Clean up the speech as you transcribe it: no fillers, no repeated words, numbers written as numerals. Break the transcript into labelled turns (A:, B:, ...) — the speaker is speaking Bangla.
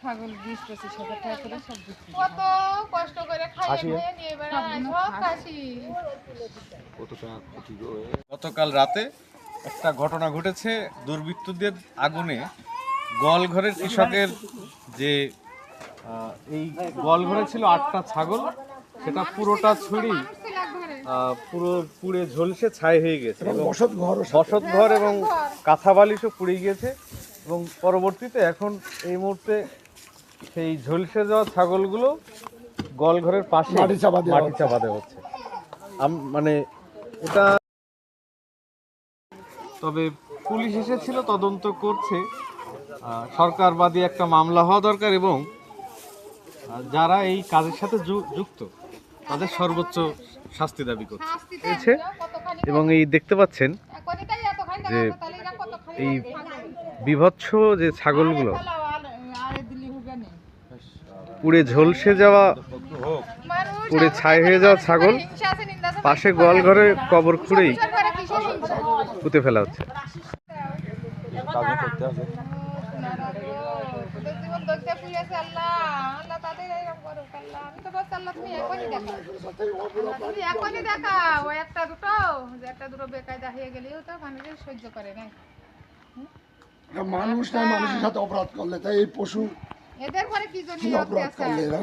A: ছাগল 20-25 হাজার টাকা করে সব বিক্রি
B: কত কষ্ট করে খাইয়ে নিয়ে বেড়ায় সব খাসি।
C: গতকাল রাতে একটা ঘটনা ঘটেছে, দুর্বৃত্তদের আগুনে গোয়ালঘরের কৃষকের যে এই গোয়ালঘরে ছিল 8টা ছাগল, সেটা পুরোটা ছুরি পুরো পুড়ে ঝলসে ছাই হয়ে গেছে এবং বসতঘর এবং কাঁথা বালিশও পুড়ে গিয়েছে। এবং পরবর্তীতে এখন এই মুহূর্তে সেই ঝলসে যাওয়া ছাগলগুলো গোয়ালঘরের পাশে মাটি চাপা দেওয়া হচ্ছে। মানে এটা, তবে পুলিশ এসেছিল, তদন্ত করছে। সরকারবাদী একটা মামলা হওয়া দরকার এবং যারা এই কাজের সাথে যুক্ত তাদের সর্বোচ্চ শাস্তি দাবি করছে। এবং এই দেখতে পাচ্ছেন যে এই বিভৎস যে ছাগলগুলো পুড়ে ঝলসে যাওয়া, পুড়ে ছাই হয়ে যাওয়া ছাগল পাশে গোয়ালঘরে কবর খুঁড়েই পুঁতে ফেলা হচ্ছে।
D: মানুষ না মানুষের সাথে অপরাধ করলে, তাই এই পশু
B: এদের ঘরে কি জন্য
D: অপরাধ করলে এরা?